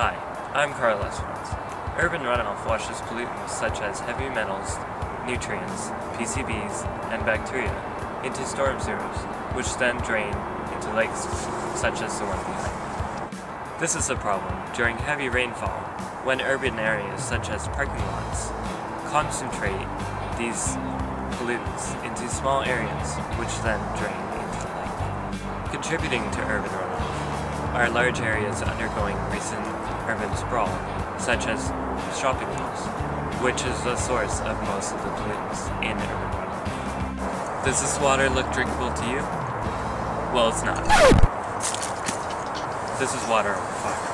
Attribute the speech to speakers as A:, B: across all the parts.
A: Hi, I'm Carlos. Urban runoff washes pollutants such as heavy metals, nutrients, PCBs, and bacteria into storm sewers, which then drain into lakes such as the one behind. This is a problem during heavy rainfall when urban areas such as parking lots concentrate these pollutants into small areas, which then drain into the lake. Contributing to urban runoff are large areas undergoing recent urban sprawl, such as shopping malls, which is the source of most of the pollutants in urban runoff. Does this water look drinkable to you? Well, it's not. This is water over fire.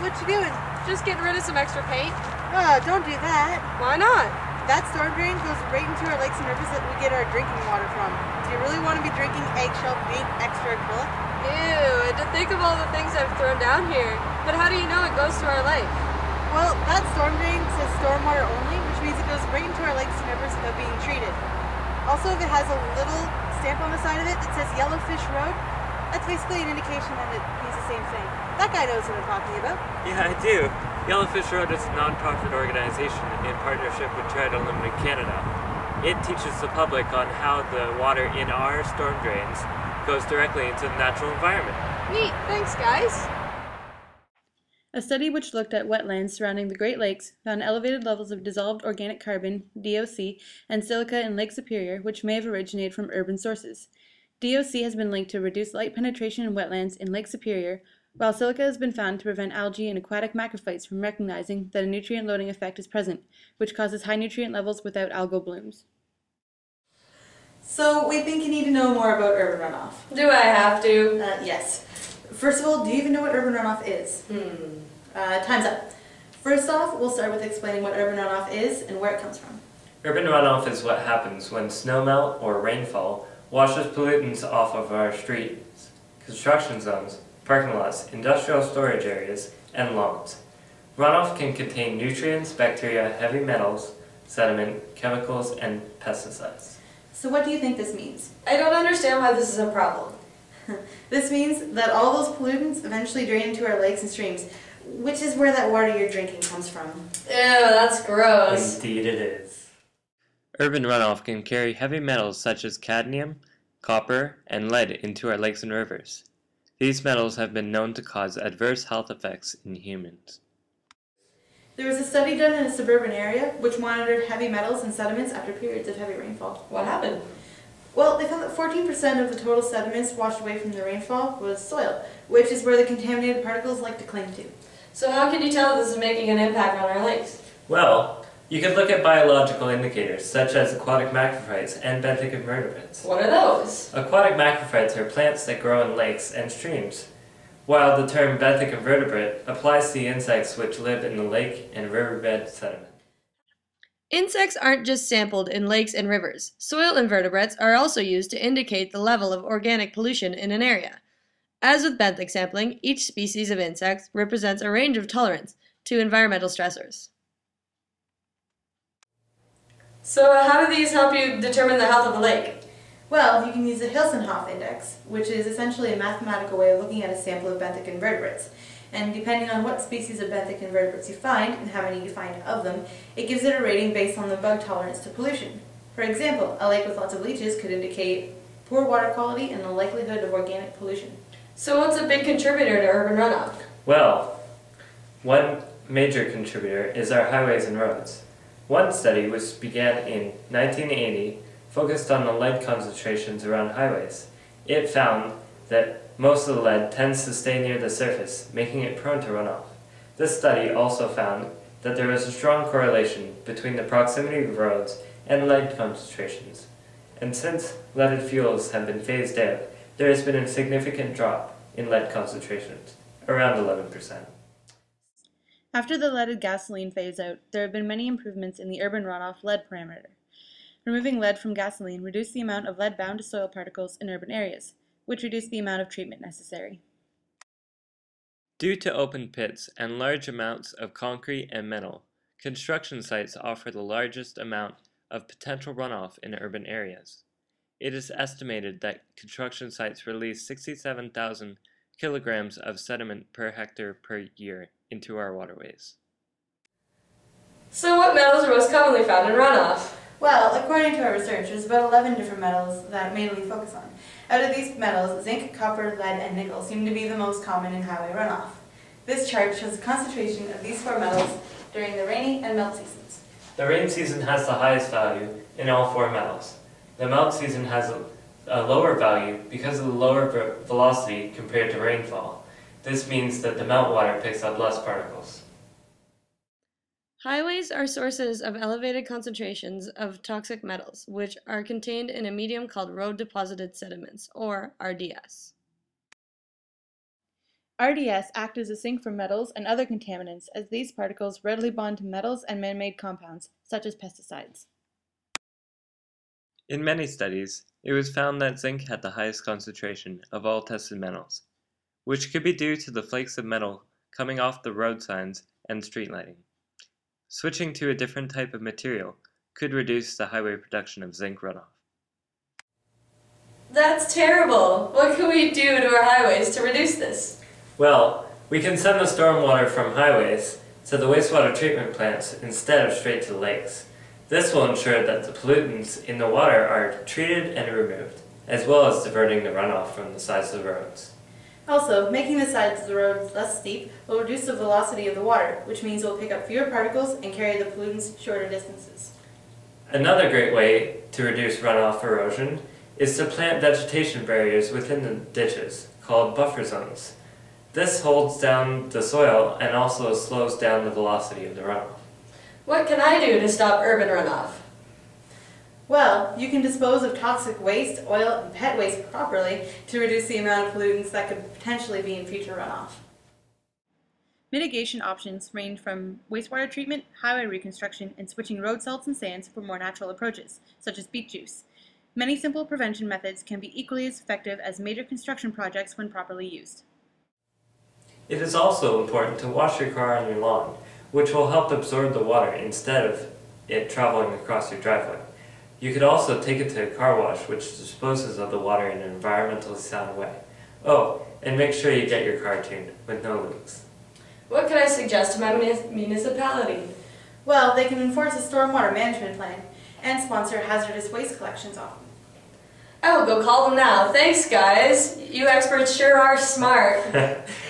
B: What you doing?
C: Just getting rid of some extra paint.
B: Oh, don't do that.
C: Why not?
B: That storm drain goes right into our lakes and rivers that we get our drinking water from. Do you really want to be drinking eggshell paint extra acrylic?
C: Ew, and to think of all the things I've thrown down here. But how do you know it goes to our lake?
B: Well, that storm drain says stormwater only, which means it goes right into our lakes and rivers without being treated. Also, if it has a little stamp on the side of it that says Yellowfish Road, that's basically an indication that it means the same thing. That guy knows what I'm talking about.
A: Yeah, I do. Yellowfish Road is a non-profit organization in partnership with Chantalle and Caseys. It teaches the public on how the water in our storm drains goes directly into the natural environment.
C: Neat, thanks guys.
D: A study which looked at wetlands surrounding the Great Lakes found elevated levels of dissolved organic carbon, DOC, and silica in Lake Superior, which may have originated from urban sources. DOC has been linked to reduced light penetration in wetlands in Lake Superior, while silica has been found to prevent algae and aquatic macrophytes from recognizing that a nutrient loading effect is present, which causes high nutrient levels without algal blooms.
E: So we think you need to know more about urban runoff.
C: Do I have to?
E: Yes. First of all, do you even know what urban runoff is? Time's up. First off, we'll start with explaining what urban runoff is and where it comes from.
A: Urban runoff is what happens when snowmelt or rainfall washes pollutants off of our streets, construction zones, parking lots, industrial storage areas, and lawns. Runoff can contain nutrients, bacteria, heavy metals, sediment, chemicals, and pesticides.
E: So what do you think this means?
C: I don't understand why this is a problem.
E: This means that all those pollutants eventually drain into our lakes and streams, which is where that water you're drinking comes from.
C: Ew, that's gross.
A: Indeed it is. Urban runoff can carry heavy metals such as cadmium, copper, and lead into our lakes and rivers. These metals have been known to cause adverse health effects in humans.
E: There was a study done in a suburban area which monitored heavy metals and sediments after periods of heavy rainfall.
C: What happened?
E: Well, they found that 14% of the total sediments washed away from the rainfall was soil, which is where the contaminated particles like to cling to.
C: So how can you tell this is making an impact on our lakes?
A: Well, you can look at biological indicators such as aquatic macrophytes and benthic invertebrates.
C: What are those?
A: Aquatic macrophytes are plants that grow in lakes and streams, while the term benthic invertebrate applies to the insects which live in the lake and riverbed sediment.
C: Insects aren't just sampled in lakes and rivers. Soil invertebrates are also used to indicate the level of organic pollution in an area. As with benthic sampling, each species of insect represents a range of tolerance to environmental stressors. So how do these help you determine the health of a lake?
E: Well, you can use the Hilsenhoff index, which is essentially a mathematical way of looking at a sample of benthic invertebrates. And depending on what species of benthic invertebrates you find, and how many you find of them, it gives it a rating based on the bug tolerance to pollution. For example, a lake with lots of leeches could indicate poor water quality and the likelihood of organic pollution.
C: So what's a big contributor to urban runoff?
A: Well, one major contributor is our highways and roads. One study, which began in 1980, focused on the lead concentrations around highways. It found that most of the lead tends to stay near the surface, making it prone to runoff. This study also found that there was a strong correlation between the proximity of roads and lead concentrations. And since leaded fuels have been phased out, there has been a significant drop in lead concentrations, around 11%.
D: After the leaded gasoline phase out, there have been many improvements in the urban runoff lead parameter. Removing lead from gasoline reduced the amount of lead bound to soil particles in urban areas, which reduced the amount of treatment necessary.
A: Due to open pits and large amounts of concrete and metal, construction sites offer the largest amount of potential runoff in urban areas. It is estimated that construction sites release 67,000 kilograms of sediment per hectare per year into our waterways.
C: So what metals are most commonly found in runoff?
E: Well, according to our research, there's about 11 different metals that mainly focus on. Out of these metals, zinc, copper, lead, and nickel seem to be the most common in highway runoff. This chart shows the concentration of these four metals during the rainy and melt seasons.
A: The rain season has the highest value in all four metals. The melt season has a lower value because of the lower velocity compared to rainfall. This means that the meltwater picks up less particles.
C: Highways are sources of elevated concentrations of toxic metals, which are contained in a medium called road-deposited sediments, or RDS.
D: RDS act as a sink for metals and other contaminants, as these particles readily bond to metals and man-made compounds, such as pesticides.
A: In many studies, it was found that zinc had the highest concentration of all tested metals, which could be due to the flakes of metal coming off the road signs and street lighting. Switching to a different type of material could reduce the highway production of zinc runoff.
C: That's terrible! What can we do to our highways to reduce this?
A: Well, we can send the stormwater from highways to the wastewater treatment plants instead of straight to the lakes. This will ensure that the pollutants in the water are treated and removed, as well as diverting the runoff from the sides of the roads.
E: Also, making the sides of the roads less steep will reduce the velocity of the water, which means it will pick up fewer particles and carry the pollutants shorter distances.
A: Another great way to reduce runoff erosion is to plant vegetation barriers within the ditches, called buffer zones. This holds down the soil and also slows down the velocity of the runoff.
C: What can I do to stop urban runoff?
E: Well, you can dispose of toxic waste, oil, and pet waste properly to reduce the amount of pollutants that could potentially be in future runoff.
D: Mitigation options range from wastewater treatment, highway reconstruction, and switching road salts and sands for more natural approaches, such as beet juice. Many simple prevention methods can be equally as effective as major construction projects when properly used.
A: It is also important to wash your car on your lawn, which will help absorb the water instead of it traveling across your driveway. You could also take it to a car wash, which disposes of the water in an environmentally sound way. Oh, and make sure you get your car tuned with no leaks.
C: What can I suggest to my municipality?
E: Well, they can enforce a stormwater management plan and sponsor hazardous waste collections often.
C: I will go call them now. Thanks, guys. You experts sure are smart.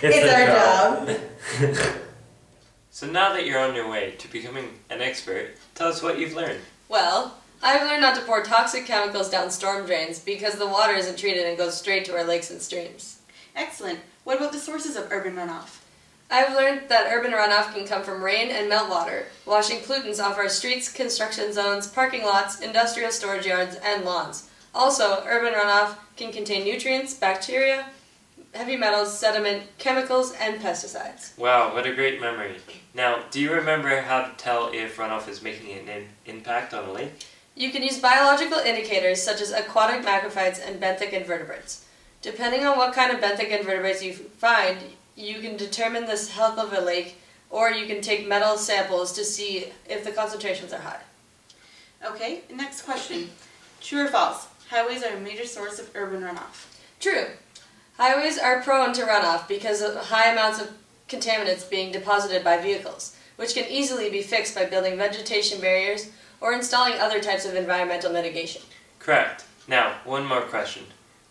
A: It's
E: our job.
A: So now that you're on your way to becoming an expert, tell us what you've learned.
C: Well, I've learned not to pour toxic chemicals down storm drains because the water isn't treated and goes straight to our lakes and streams.
E: Excellent. What about the sources of urban runoff?
C: I've learned that urban runoff can come from rain and meltwater, washing pollutants off our streets, construction zones, parking lots, industrial storage yards, and lawns. Also, urban runoff can contain nutrients, bacteria, heavy metals, sediment, chemicals, and pesticides.
A: Wow, what a great memory. Now, do you remember how to tell if runoff is making an impact on a lake?
C: You can use biological indicators such as aquatic macrophytes and benthic invertebrates. Depending on what kind of benthic invertebrates you find, you can determine the health of a lake, or you can take metal samples to see if the concentrations are high.
E: Okay, next question. True or false? Highways are a major source of urban runoff.
C: True. Highways are prone to runoff because of high amounts of contaminants being deposited by vehicles, which can easily be fixed by building vegetation barriers or installing other types of environmental mitigation.
A: Correct. Now, one more question.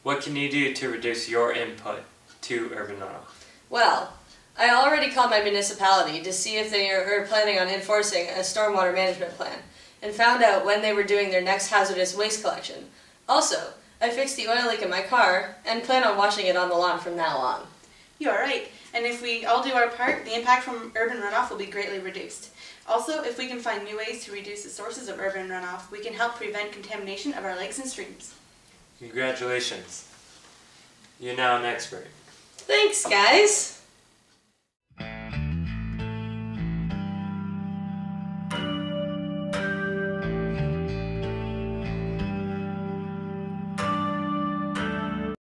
A: What can you do to reduce your input to urban runoff?
C: Well, I already called my municipality to see if they are planning on enforcing a stormwater management plan, and found out when they were doing their next hazardous waste collection. Also, I fixed the oil leak in my car and plan on washing it on the lawn from now on.
E: You are right. And if we all do our part, the impact from urban runoff will be greatly reduced. Also, if we can find new ways to reduce the sources of urban runoff, we can help prevent contamination of our lakes and streams.
A: Congratulations. You're now an expert.
C: Thanks, guys!